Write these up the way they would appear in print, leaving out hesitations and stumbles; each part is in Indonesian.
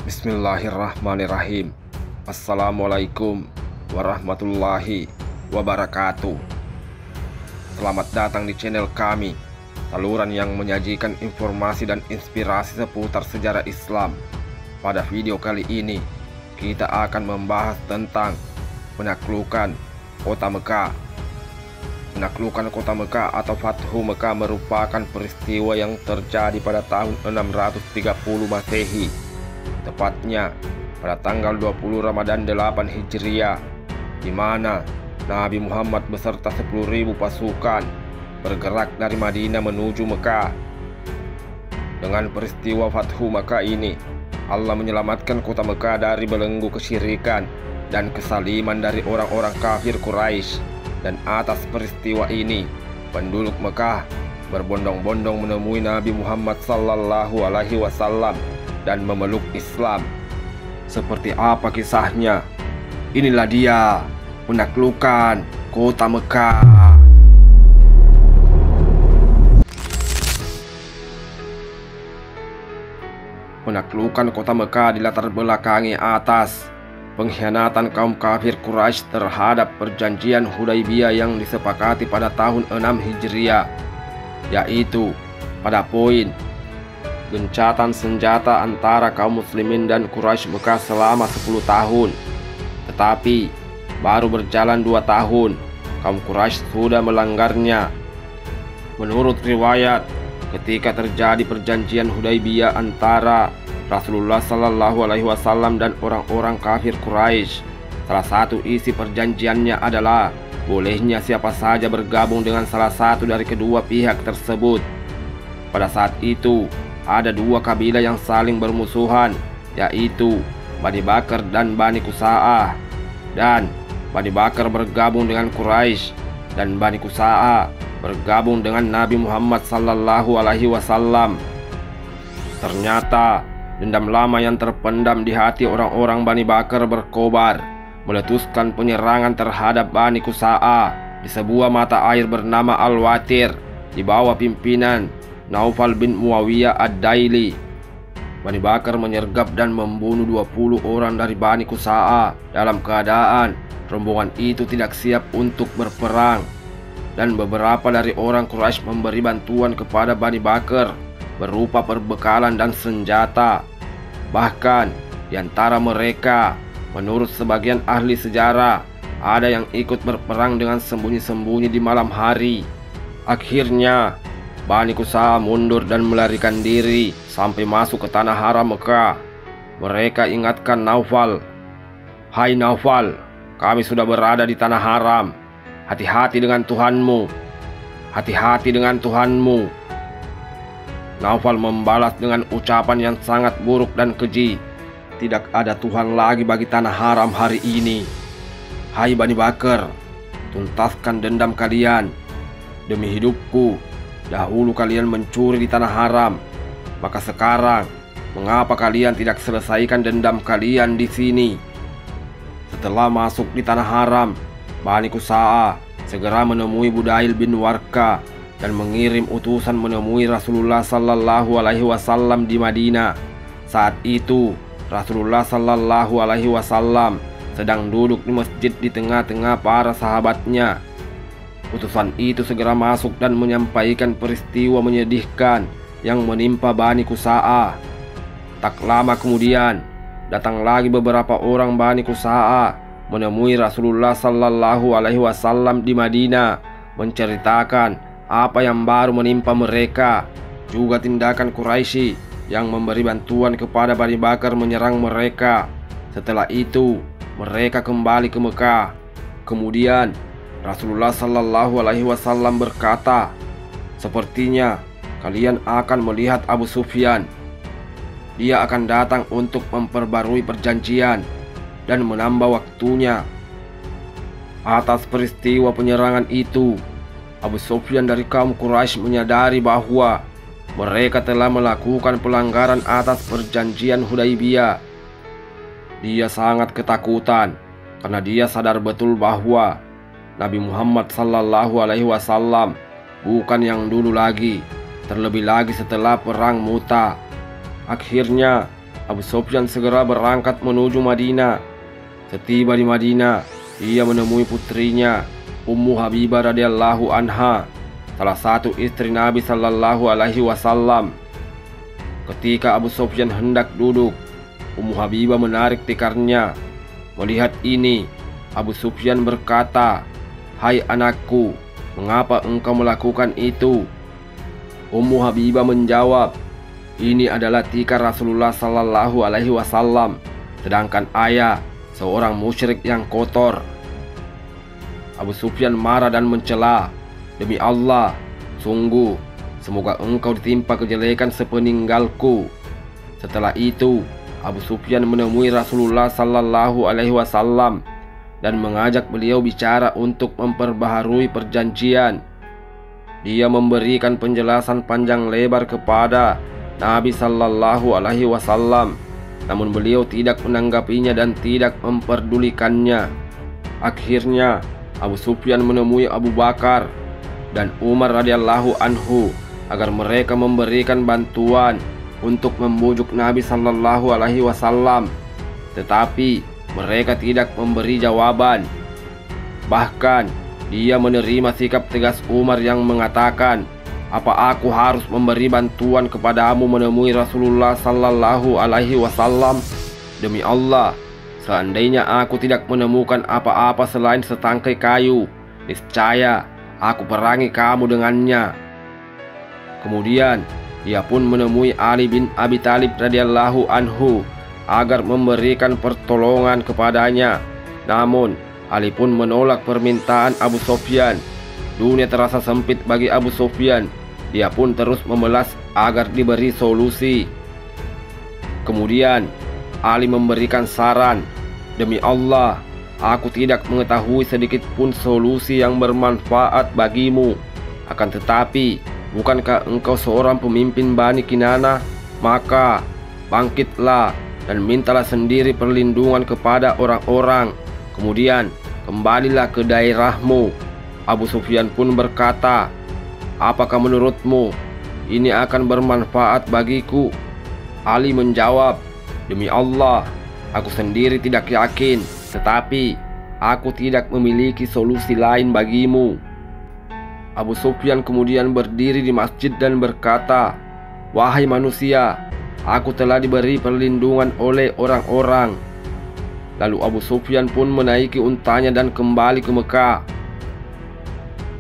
Bismillahirrahmanirrahim. Assalamualaikum warahmatullahi wabarakatuh. Selamat datang di channel kami, saluran yang menyajikan informasi dan inspirasi seputar sejarah Islam. Pada video kali ini, kita akan membahas tentang penaklukan kota Mekah. Penaklukan kota Mekah atau Fathu Mekah merupakan peristiwa yang terjadi pada tahun 630 Masehi, tepatnya pada tanggal 20 Ramadan 8 Hijriah, di mana Nabi Muhammad beserta 10.000 pasukan bergerak dari Madinah menuju Mekah. Dengan peristiwa Fathu Mekah ini, Allah menyelamatkan kota Mekah dari belenggu kesyirikan dan kesaliman dari orang-orang kafir Quraisy. Dan atas peristiwa ini, penduduk Mekah berbondong-bondong menemui Nabi Muhammad sallallahu alaihi wasallam dan memeluk Islam. Seperti apa kisahnya? Inilah dia, penaklukan kota Mekah. Penaklukan kota Mekah dilatar belakangi atas pengkhianatan kaum kafir Quraisy terhadap perjanjian Hudaybiyah yang disepakati pada tahun 6 Hijriah, yaitu pada poin gencatan senjata antara kaum muslimin dan Quraisy Mekah selama 10 tahun. Tetapi baru berjalan 2 tahun, kaum Quraisy sudah melanggarnya. Menurut riwayat, ketika terjadi perjanjian Hudaybiyah antara Rasulullah Sallallahu Alaihi Wasallam dan orang-orang kafir Quraisy, salah satu isi perjanjiannya adalah bolehnya siapa saja bergabung dengan salah satu dari kedua pihak tersebut. Pada saat itu ada 2 kabilah yang saling bermusuhan, yaitu Bani Bakar dan Bani Qusa'ah. Dan Bani Bakar bergabung dengan Quraisy dan Bani Qusa'ah bergabung dengan Nabi Muhammad Sallallahu Alaihi Wasallam. Ternyata dendam lama yang terpendam di hati orang-orang Bani Bakar berkobar, meletuskan penyerangan terhadap Bani Qusa'ah di sebuah mata air bernama Al-Watir di bawah pimpinan Naufal bin Muawiyah Ad-Daili. Bani Bakar menyergap dan membunuh 20 orang dari Bani Qusa'ah dalam keadaan rombongan itu tidak siap untuk berperang, dan beberapa dari orang Quraisy memberi bantuan kepada Bani Bakar berupa perbekalan dan senjata. Bahkan di antara mereka, menurut sebagian ahli sejarah, ada yang ikut berperang dengan sembunyi-sembunyi di malam hari. Akhirnya Bani Qusa'ah mundur dan melarikan diri sampai masuk ke tanah haram Mekah. Mereka ingatkan Naufal, "Hai Naufal, kami sudah berada di tanah haram. Hati-hati dengan Tuhanmu. Hati-hati dengan Tuhanmu." Naufal membalas dengan ucapan yang sangat buruk dan keji, "Tidak ada Tuhan lagi bagi tanah haram hari ini. Hai Bani Bakar, tuntaskan dendam kalian. Demi hidupku, dahulu kalian mencuri di tanah haram, maka sekarang mengapa kalian tidak selesaikan dendam kalian di sini?" Setelah masuk di tanah haram, Bani Qusa'ah segera menemui Budail bin Warqa dan mengirim utusan menemui Rasulullah Sallallahu Alaihi Wasallam di Madinah. Saat itu Rasulullah Sallallahu Alaihi Wasallam sedang duduk di masjid di tengah-tengah para sahabatnya. Utusan itu segera masuk dan menyampaikan peristiwa menyedihkan yang menimpa Bani Qusa'ah. Tak lama kemudian, datang lagi beberapa orang Bani Qusa'ah menemui Rasulullah Sallallahu Alaihi Wasallam di Madinah, menceritakan apa yang baru menimpa mereka, juga tindakan Quraisy yang memberi bantuan kepada Bani Bakar menyerang mereka. Setelah itu mereka kembali ke Mekah. Kemudian Rasulullah Sallallahu Alaihi Wasallam berkata, "Sepertinya kalian akan melihat Abu Sufyan. Dia akan datang untuk memperbarui perjanjian dan menambah waktunya." Atas peristiwa penyerangan itu, Abu Sufyan dari kaum Quraisy menyadari bahwa mereka telah melakukan pelanggaran atas perjanjian Hudaybiyah. Dia sangat ketakutan karena dia sadar betul bahwa Nabi Muhammad Sallallahu Alaihi Wasallam bukan yang dulu lagi, terlebih lagi setelah perang Mu'tah. Akhirnya Abu Sufyan segera berangkat menuju Madinah. Setiba di Madinah, ia menemui putrinya Ummu Habibah radhiyallahu anha, salah satu istri Nabi sallallahu alaihi wasallam. Ketika Abu Sufyan hendak duduk, Ummu Habibah menarik tikarnya. Melihat ini, Abu Sufyan berkata, "Hai anakku, mengapa engkau melakukan itu?" Ummu Habibah menjawab, "Ini adalah tikar Rasulullah sallallahu alaihi wasallam, sedangkan ayah seorang musyrik yang kotor." Abu Sufyan marah dan mencela, "Demi Allah, sungguh semoga engkau ditimpa kejelekan sepeninggalku." Setelah itu, Abu Sufyan menemui Rasulullah sallallahu alaihi wasallam dan mengajak beliau bicara untuk memperbaharui perjanjian. Dia memberikan penjelasan panjang lebar kepada Nabi sallallahu alaihi wasallam, namun beliau tidak menanggapinya dan tidak memperdulikannya. Akhirnya Abu Sufyan menemui Abu Bakar dan Umar radhiyallahu anhu agar mereka memberikan bantuan untuk membujuk Nabi sallallahu alaihi wasallam, tetapi mereka tidak memberi jawaban. Bahkan dia menerima sikap tegas Umar yang mengatakan, "Apa aku harus memberi bantuan kepadamu menemui Rasulullah sallallahu alaihi wasallam? Demi Allah, seandainya aku tidak menemukan apa-apa selain setangkai kayu, niscaya aku perangi kamu dengannya." Kemudian dia pun menemui Ali bin Abi Thalib radhiyallahu anhu agar memberikan pertolongan kepadanya. Namun Ali pun menolak permintaan Abu Sufyan. Dunia terasa sempit bagi Abu Sufyan. Dia pun terus memelas agar diberi solusi. Kemudian Ali memberikan saran, "Demi Allah, aku tidak mengetahui sedikit pun solusi yang bermanfaat bagimu. Akan tetapi, bukankah engkau seorang pemimpin Bani Kinana? Maka bangkitlah dan mintalah sendiri perlindungan kepada orang-orang. Kemudian kembalilah ke daerahmu." Abu Sufyan pun berkata, "Apakah menurutmu ini akan bermanfaat bagiku?" Ali menjawab, "Demi Allah, aku sendiri tidak yakin, tetapi aku tidak memiliki solusi lain bagimu." Abu Sufyan kemudian berdiri di masjid dan berkata, "Wahai manusia, aku telah diberi perlindungan oleh orang-orang." Lalu Abu Sufyan pun menaiki untanya dan kembali ke Mekah.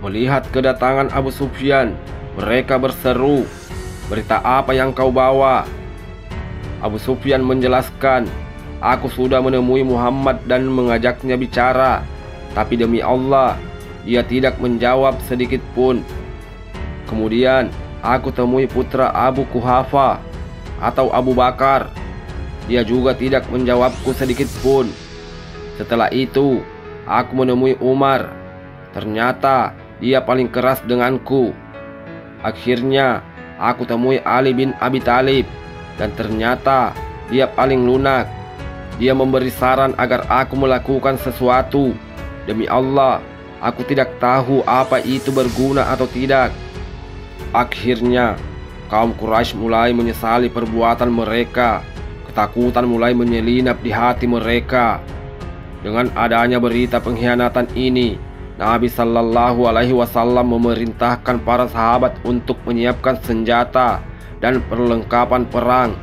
Melihat kedatangan Abu Sufyan, mereka berseru, "Berita apa yang kau bawa?" Abu Sufyan menjelaskan, "Aku sudah menemui Muhammad dan mengajaknya bicara, tapi demi Allah, dia tidak menjawab sedikit pun. Kemudian aku temui putra Abu Kuhafa atau Abu Bakar. Dia juga tidak menjawabku sedikit pun. Setelah itu aku menemui Umar. Ternyata dia paling keras denganku. Akhirnya aku temui Ali bin Abi Thalib dan ternyata dia paling lunak. Dia memberi saran agar aku melakukan sesuatu. Demi Allah, aku tidak tahu apa itu berguna atau tidak." Akhirnya kaum Quraisy mulai menyesali perbuatan mereka. Ketakutan mulai menyelinap di hati mereka. Dengan adanya berita pengkhianatan ini, Nabi sallallahu alaihi wasallam memerintahkan para sahabat untuk menyiapkan senjata dan perlengkapan perang.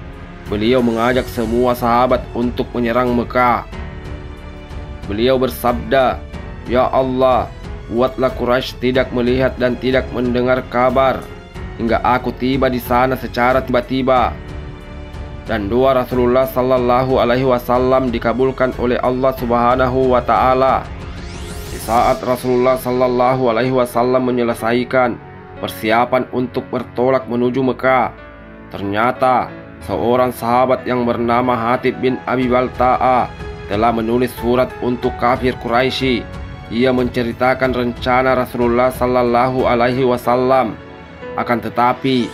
Beliau mengajak semua sahabat untuk menyerang Mekah. Beliau bersabda, "Ya Allah, buatlah Quraisy tidak melihat dan tidak mendengar kabar hingga aku tiba di sana secara tiba-tiba." Dan doa Rasulullah sallallahu alaihi wasallam dikabulkan oleh Allah Subhanahu wa taala. Di saat Rasulullah sallallahu alaihi wasallam menyelesaikan persiapan untuk bertolak menuju Mekah, ternyata seorang sahabat yang bernama Hatib bin Abi Balta'a telah menulis surat untuk kafir Quraisy. Ia menceritakan rencana Rasulullah sallallahu alaihi wasallam. Akan tetapi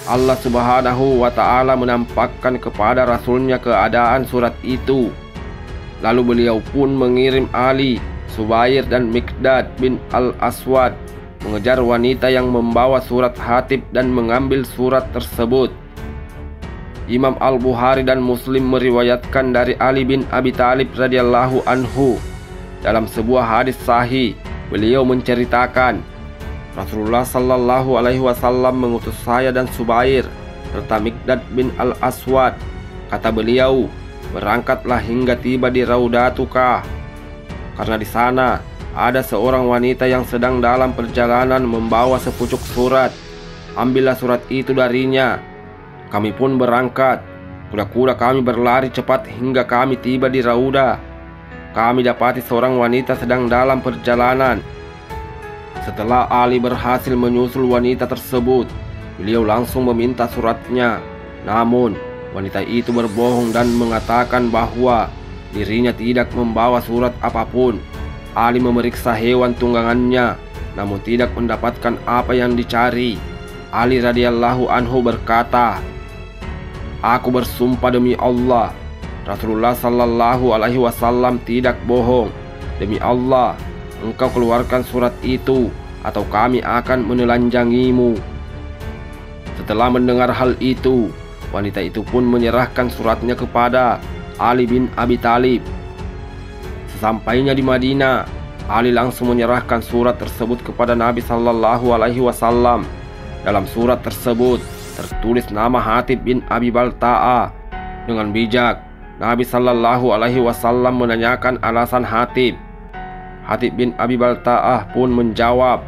Allah Subhanahu wa taala menampakkan kepada Rasulnya keadaan surat itu. Lalu beliau pun mengirim Ali, Subair dan Miqdad bin Al-Aswad mengejar wanita yang membawa surat Hatib dan mengambil surat tersebut. Imam Al-Bukhari dan Muslim meriwayatkan dari Ali bin Abi Thalib radhiyallahu anhu. Dalam sebuah hadis sahih, beliau menceritakan, Rasulullah sallallahu alaihi wasallam mengutus saya dan Subair serta Miqdad bin Al-Aswad. Kata beliau, berangkatlah hingga tiba di Raudatukah, karena di sana ada seorang wanita yang sedang dalam perjalanan membawa sepucuk surat. Ambillah surat itu darinya. Kami pun berangkat. Kuda-kuda kami berlari cepat hingga kami tiba di Rauda. Kami dapati seorang wanita sedang dalam perjalanan. Setelah Ali berhasil menyusul wanita tersebut, beliau langsung meminta suratnya. Namun wanita itu berbohong dan mengatakan bahwa dirinya tidak membawa surat apapun. Ali memeriksa hewan tunggangannya, namun tidak mendapatkan apa yang dicari. Ali radhiyallahu anhu berkata, "Aku bersumpah demi Allah, Rasulullah sallallahu alaihi wasallam tidak bohong. Demi Allah, engkau keluarkan surat itu atau kami akan menelanjangimu." Setelah mendengar hal itu, wanita itu pun menyerahkan suratnya kepada Ali bin Abi Thalib. Sesampainya di Madinah, Ali langsung menyerahkan surat tersebut kepada Nabi sallallahu alaihi wasallam. Dalam surat tersebut tertulis nama Hatib bin Abi Balta'a. Dengan bijak, Nabi sallallahu alaihi wasallam menanyakan alasan Hatib. Hatib bin Abi Balta'ah pun menjawab,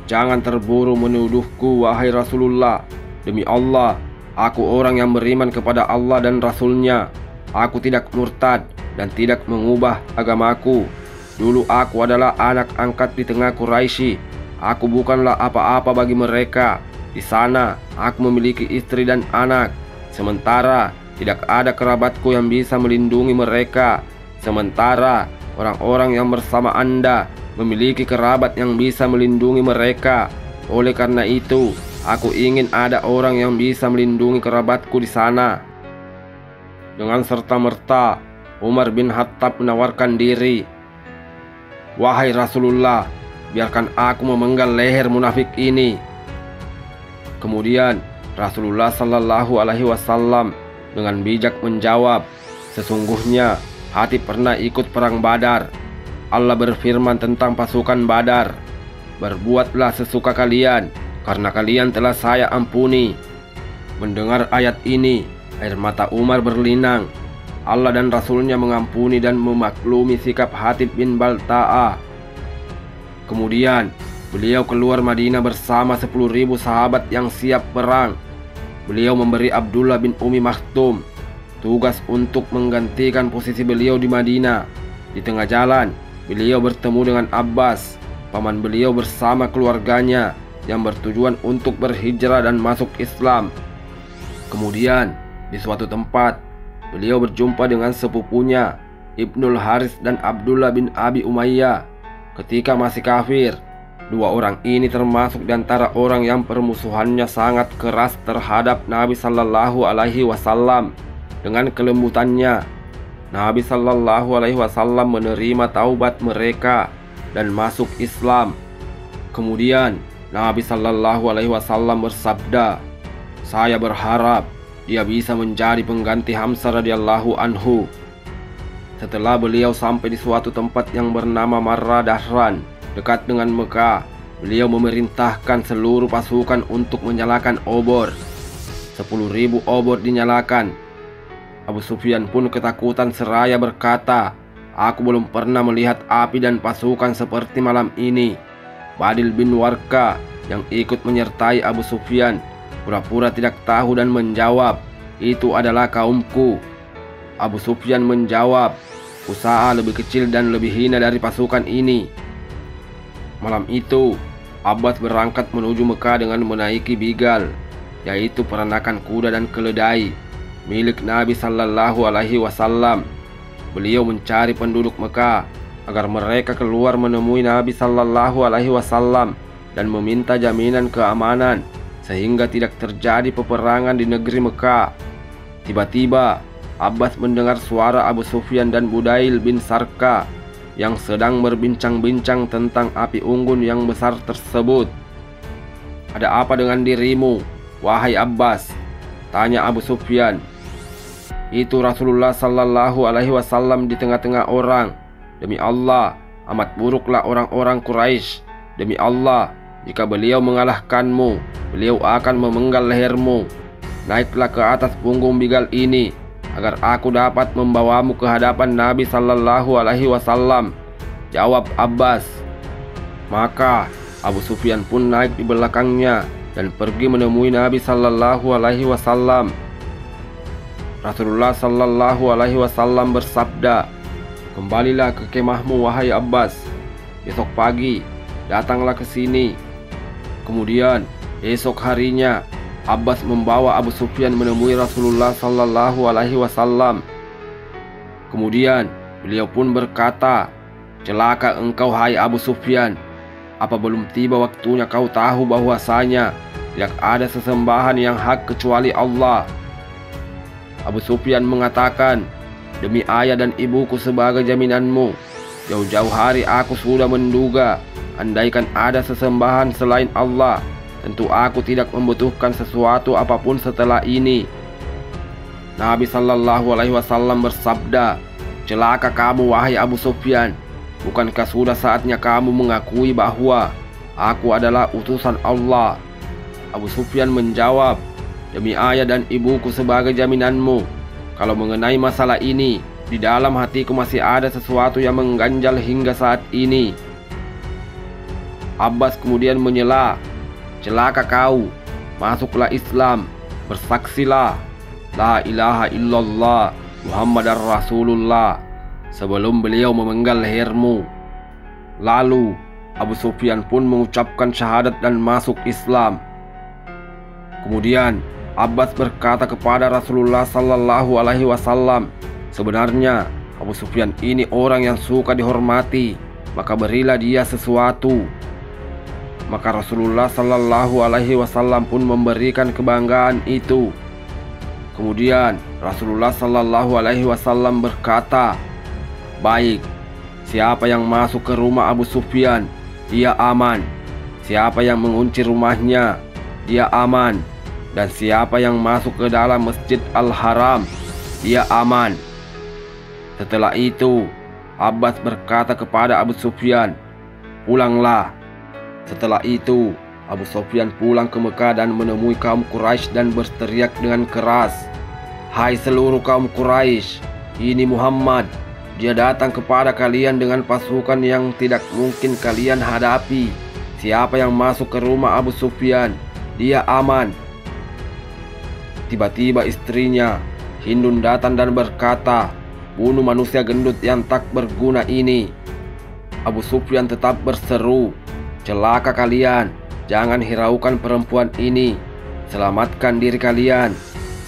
"Jangan terburu menuduhku, wahai Rasulullah. Demi Allah, aku orang yang beriman kepada Allah dan Rasulnya. Aku tidak murtad dan tidak mengubah agamaku. Dulu aku adalah anak angkat di tengah Quraisy. Aku bukanlah apa-apa bagi mereka. Di sana aku memiliki istri dan anak. Sementara tidak ada kerabatku yang bisa melindungi mereka. Sementara orang-orang yang bersama Anda memiliki kerabat yang bisa melindungi mereka. Oleh karena itu, aku ingin ada orang yang bisa melindungi kerabatku di sana." Dengan serta-merta, Umar bin Khattab menawarkan diri. "Wahai Rasulullah, biarkan aku memenggal leher munafik ini." Kemudian Rasulullah sallallahu alaihi wasallam dengan bijak menjawab, "Sesungguhnya Hatib pernah ikut perang Badar. Allah berfirman tentang pasukan Badar, 'Berbuatlah sesuka kalian, karena kalian telah saya ampuni.'" Mendengar ayat ini, air mata Umar berlinang. Allah dan Rasulnya mengampuni dan memaklumi sikap Hatib bin Balta'a. Kemudian beliau keluar Madinah bersama 10.000 sahabat yang siap perang. Beliau memberi Abdullah bin Umi Maktum tugas untuk menggantikan posisi beliau di Madinah. Di tengah jalan, beliau bertemu dengan Abbas, paman beliau bersama keluarganya yang bertujuan untuk berhijrah dan masuk Islam. Kemudian di suatu tempat, beliau berjumpa dengan sepupunya Ibnul Haris dan Abdullah bin Abi Umayyah ketika masih kafir. Dua orang ini termasuk di antara orang yang permusuhannya sangat keras terhadap Nabi sallallahu alaihi wasallam. Dengan kelembutannya, Nabi sallallahu alaihi wasallam menerima taubat mereka dan masuk Islam. Kemudian Nabi sallallahu alaihi wasallam bersabda, "Saya berharap dia bisa menjadi pengganti Hamzah radhiyallahu anhu." Setelah beliau sampai di suatu tempat yang bernama Marra Dahran dekat dengan Mekah, beliau memerintahkan seluruh pasukan untuk menyalakan obor. 10.000 obor dinyalakan. Abu Sufyan pun ketakutan seraya berkata, "Aku belum pernah melihat api dan pasukan seperti malam ini." Badil bin Warqa yang ikut menyertai Abu Sufyan pura-pura tidak tahu dan menjawab, "Itu adalah kaumku." Abu Sufyan menjawab, "Usaha lebih kecil dan lebih hina dari pasukan ini." Malam itu, Abbas berangkat menuju Mekah dengan menaiki bigal, yaitu peranakan kuda dan keledai milik Nabi sallallahu alaihi wasallam. Beliau mencari penduduk Mekah agar mereka keluar menemui Nabi sallallahu alaihi wasallam dan meminta jaminan keamanan sehingga tidak terjadi peperangan di negeri Mekah. Tiba-tiba Abbas mendengar suara Abu Sufyan dan Budail bin Sarka yang sedang berbincang-bincang tentang api unggun yang besar tersebut. "Ada apa dengan dirimu, wahai Abbas?" tanya Abu Sufyan. Itu Rasulullah sallallahu alaihi wasallam di tengah-tengah orang. Demi Allah, amat buruklah orang-orang Quraisy. Demi Allah, jika beliau mengalahkanmu, beliau akan memenggal lehermu. Naiklah ke atas punggung Bigal ini, agar aku dapat membawamu ke hadapan Nabi sallallahu alaihi wasallam, jawab Abbas. Maka Abu Sufyan pun naik di belakangnya dan pergi menemui Nabi sallallahu alaihi wasallam. Rasulullah sallallahu alaihi wasallam bersabda, "Kembalilah ke kemahmu wahai Abbas. Besok pagi datanglah ke sini." Kemudian esok harinya Abbas membawa Abu Sufyan menemui Rasulullah sallallahu alaihi wasallam. Kemudian beliau pun berkata, "Celaka engkau hai Abu Sufyan. Apa belum tiba waktunya kau tahu bahwasanya tidak ada sesembahan yang hak kecuali Allah?" Abu Sufyan mengatakan, "Demi ayah dan ibuku sebagai jaminanmu, jauh-jauh hari aku sudah menduga, andaikan ada sesembahan selain Allah, tentu aku tidak membutuhkan sesuatu apapun setelah ini." Nabi sallallahu alaihi wasallam bersabda, "Celaka kamu wahai Abu Sufyan. Bukankah sudah saatnya kamu mengakui bahwa aku adalah utusan Allah?" Abu Sufyan menjawab, "Demi ayah dan ibuku sebagai jaminanmu, kalau mengenai masalah ini, di dalam hatiku masih ada sesuatu yang mengganjal hingga saat ini." Abbas kemudian menyela, "Celaka kau, masuklah Islam, bersaksilah la ilaha illallah Muhammadar Rasulullah sebelum beliau memenggal lehermu." Lalu Abu Sufyan pun mengucapkan syahadat dan masuk Islam. Kemudian Abbas berkata kepada Rasulullah sallallahu alaihi wasallam, "Sebenarnya Abu Sufyan ini orang yang suka dihormati, maka berilah dia sesuatu." Maka Rasulullah sallallahu alaihi wasallam pun memberikan kebanggaan itu. Kemudian Rasulullah sallallahu alaihi wasallam berkata, "Baik, siapa yang masuk ke rumah Abu Sufyan, dia aman. Siapa yang mengunci rumahnya, dia aman. Dan siapa yang masuk ke dalam Masjid Al-Haram, dia aman." Setelah itu Abbas berkata kepada Abu Sufyan, "Pulanglah." Setelah itu Abu Sufyan pulang ke Mekah dan menemui kaum Quraisy dan berteriak dengan keras, "Hai seluruh kaum Quraisy, ini Muhammad. Dia datang kepada kalian dengan pasukan yang tidak mungkin kalian hadapi. Siapa yang masuk ke rumah Abu Sufyan, dia aman." Tiba-tiba istrinya Hindun datang dan berkata, "Bunuh manusia gendut yang tak berguna ini." Abu Sufyan tetap berseru, "Celaka kalian, jangan hiraukan perempuan ini. Selamatkan diri kalian.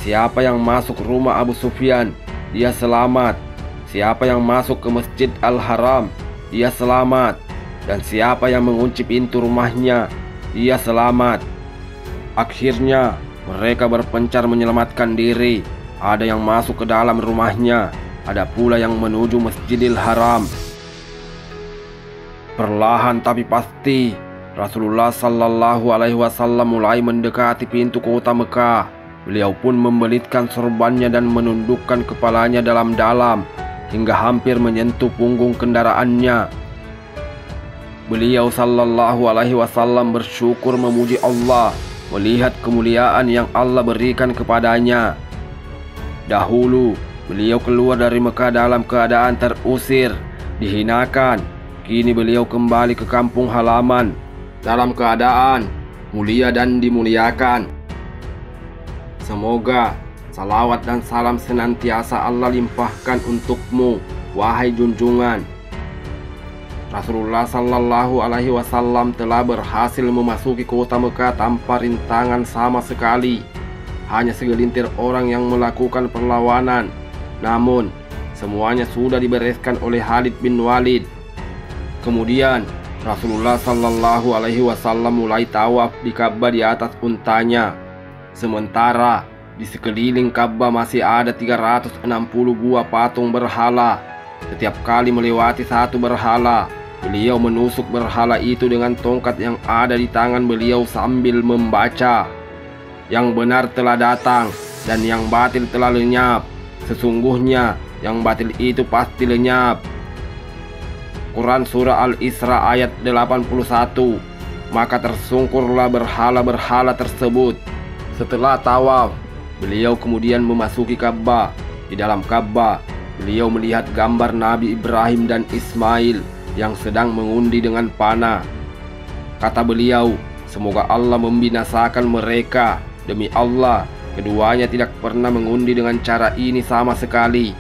Siapa yang masuk rumah Abu Sufyan, dia selamat. Siapa yang masuk ke Masjid Al-Haram, dia selamat. Dan siapa yang mengunci pintu rumahnya, dia selamat." Akhirnya mereka berpencar menyelamatkan diri. Ada yang masuk ke dalam rumahnya, ada pula yang menuju Masjidil Haram. Perlahan tapi pasti Rasulullah sallallahu alaihi wasallam mulai mendekati pintu kota Mekah. Beliau pun membelitkan sorbannya dan menundukkan kepalanya dalam-dalam hingga hampir menyentuh punggung kendaraannya. Beliau sallallahu alaihi wasallam bersyukur memuji Allah melihat kemuliaan yang Allah berikan kepadanya. Dahulu beliau keluar dari Mekah dalam keadaan terusir, dihinakan. Kini beliau kembali ke kampung halaman dalam keadaan mulia dan dimuliakan. Semoga salawat dan salam senantiasa Allah limpahkan untukmu, wahai junjungan. Rasulullah sallallahu alaihi wasallam telah berhasil memasuki kota Mekah tanpa rintangan sama sekali. Hanya segelintir orang yang melakukan perlawanan. Namun semuanya sudah dibereskan oleh Khalid bin Walid. Kemudian Rasulullah sallallahu alaihi wasallam mulai tawaf di Ka'bah di atas untanya. Sementara di sekeliling Ka'bah masih ada 360 buah patung berhala. Setiap kali melewati satu berhala, beliau menusuk berhala itu dengan tongkat yang ada di tangan beliau sambil membaca, "Yang benar telah datang, dan yang batil telah lenyap. Sesungguhnya yang batil itu pasti lenyap. Quran Surah Al-Isra ayat 81. Maka tersungkurlah berhala-berhala tersebut. Setelah tawaf, beliau kemudian memasuki Ka'bah. Di dalam Ka'bah, beliau melihat gambar Nabi Ibrahim dan Ismail yang sedang mengundi dengan panah. Kata beliau, semoga Allah membinasakan mereka. Demi Allah, keduanya tidak pernah mengundi dengan cara ini sama sekali.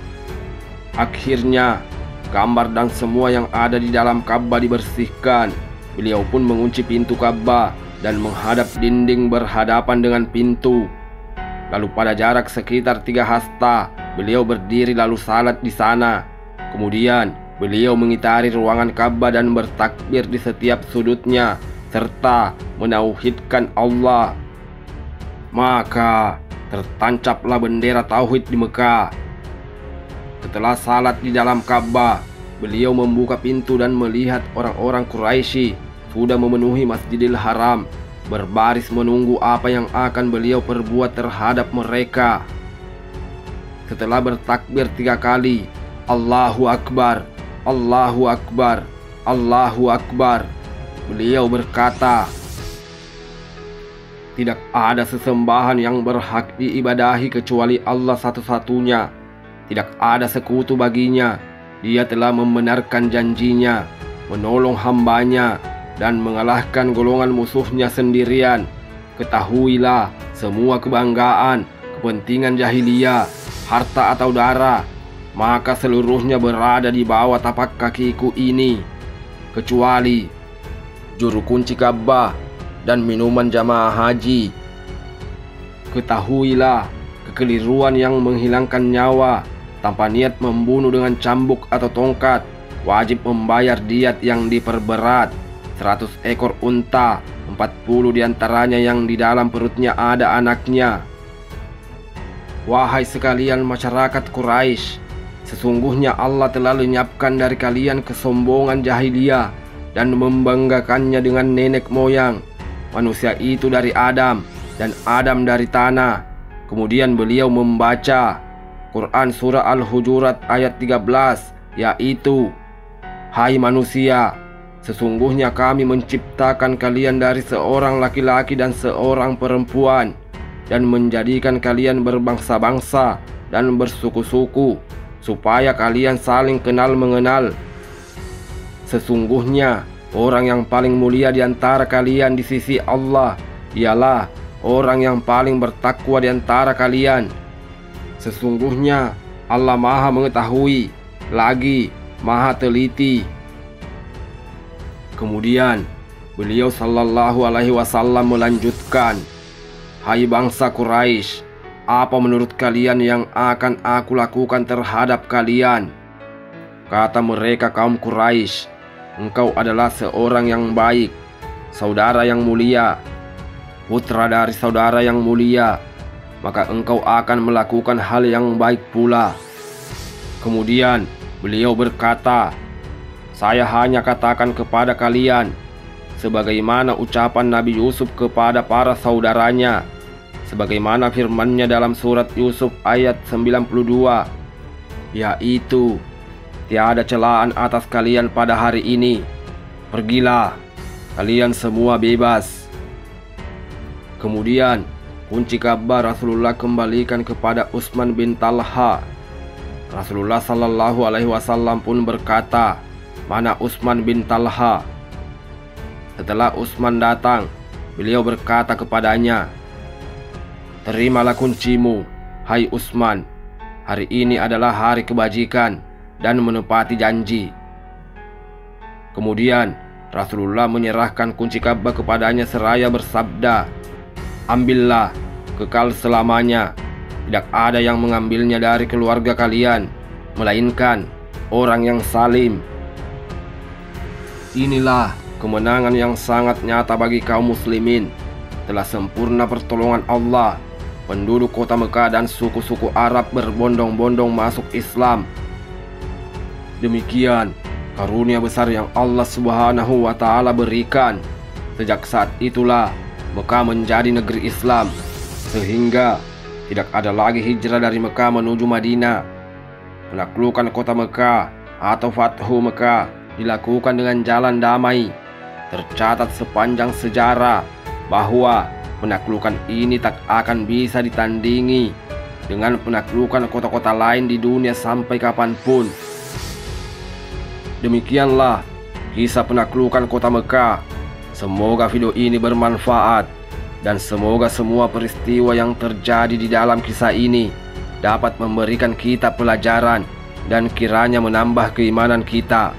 Akhirnya, gambar dan semua yang ada di dalam Ka'bah dibersihkan. Beliau pun mengunci pintu Ka'bah dan menghadap dinding berhadapan dengan pintu. Lalu pada jarak sekitar 3 hasta, beliau berdiri lalu salat di sana. Kemudian, beliau mengitari ruangan Ka'bah dan bertakbir di setiap sudutnya, serta menauhidkan Allah. Maka tertancaplah bendera tauhid di Mekah. Setelah salat di dalam Ka'bah, beliau membuka pintu dan melihat orang-orang Quraisy sudah memenuhi Masjidil Haram, berbaris menunggu apa yang akan beliau perbuat terhadap mereka. Setelah bertakbir 3 kali, Allahu Akbar, Allahu Akbar, Allahu Akbar, beliau berkata, tidak ada sesembahan yang berhak diibadahi kecuali Allah satu-satunya. Tidak ada sekutu baginya. Dia telah membenarkan janjinya, menolong hambanya, dan mengalahkan golongan musuhnya sendirian. Ketahuilah, semua kebanggaan, kepentingan jahiliyah, harta atau darah, maka seluruhnya berada di bawah tapak kakiku ini, kecuali juru kunci Ka'bah dan minuman jamaah haji. Ketahuilah, kekeliruan yang menghilangkan nyawa tanpa niat membunuh dengan cambuk atau tongkat wajib membayar diat yang diperberat. 100 ekor unta, 40 diantaranya yang di dalam perutnya ada anaknya. Wahai sekalian masyarakat Quraisy, sesungguhnya Allah telah lenyapkan dari kalian kesombongan jahiliyah dan membanggakannya dengan nenek moyang. Manusia itu dari Adam dan Adam dari tanah. Kemudian beliau membaca Quran Surah Al-Hujurat ayat 13, yaitu, hai manusia, sesungguhnya kami menciptakan kalian dari seorang laki-laki dan seorang perempuan, dan menjadikan kalian berbangsa-bangsa dan bersuku-suku, supaya kalian saling kenal mengenal. Sesungguhnya orang yang paling mulia di antara kalian di sisi Allah ialah orang yang paling bertakwa di antara kalian. Sesungguhnya Allah Maha Mengetahui, lagi Maha Teliti. Kemudian beliau sallallahu alaihi wasallam melanjutkan, hai bangsa Quraisy, apa menurut kalian yang akan aku lakukan terhadap kalian? Kata mereka kaum Quraisy, engkau adalah seorang yang baik, saudara yang mulia, putra dari saudara yang mulia, maka engkau akan melakukan hal yang baik pula. Kemudian beliau berkata, saya hanya katakan kepada kalian sebagaimana ucapan Nabi Yusuf kepada para saudaranya, sebagaimana firman-Nya dalam surat Yusuf ayat 92, yaitu, tiada celaan atas kalian pada hari ini. Pergilah, kalian semua bebas. Kemudian kunci Ka'bah Rasulullah kembalikan kepada Utsman bin Talha. Rasulullah sallallahu alaihi wasallam pun berkata, mana Utsman bin Talha? Setelah Utsman datang, beliau berkata kepadanya, terimalah kuncimu, hai Utsman. Hari ini adalah hari kebajikan dan menepati janji. Kemudian Rasulullah menyerahkan kunci Ka'bah kepadanya seraya bersabda, ambillah, kekal selamanya. Tidak ada yang mengambilnya dari keluarga kalian, melainkan orang yang salim. Inilah kemenangan yang sangat nyata bagi kaum muslimin. Telah sempurna pertolongan Allah. Penduduk kota Mekah dan suku-suku Arab berbondong-bondong masuk Islam. Demikian karunia besar yang Allah Subhanahu wa Ta'ala berikan. Sejak saat itulah Mekah menjadi negeri Islam, sehingga tidak ada lagi hijrah dari Mekah menuju Madinah. Penaklukan kota Mekah atau Fathu Mekah dilakukan dengan jalan damai. Tercatat sepanjang sejarah bahwa penaklukan ini tak akan bisa ditandingi dengan penaklukan kota-kota lain di dunia sampai kapanpun. Demikianlah kisah penaklukan kota Mekah. Semoga video ini bermanfaat dan semoga semua peristiwa yang terjadi di dalam kisah ini dapat memberikan kita pelajaran dan kiranya menambah keimanan kita.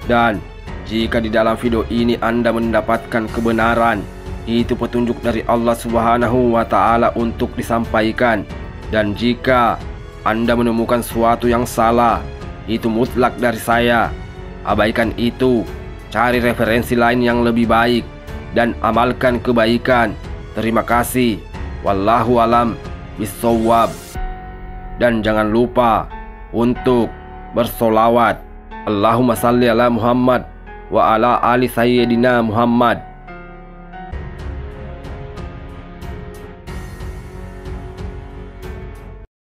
Dan jika di dalam video ini Anda mendapatkan kebenaran, itu petunjuk dari Allah Subhanahu wa Ta'ala untuk disampaikan. Dan jika Anda menemukan sesuatu yang salah, itu mutlak dari saya. Abaikan itu, cari referensi lain yang lebih baik dan amalkan kebaikan. Terima kasih. Wallahu alam bissawab. Dan jangan lupa untuk bersolawat. Allahumma salli ala Muhammad wa ala ali sayyidina Muhammad.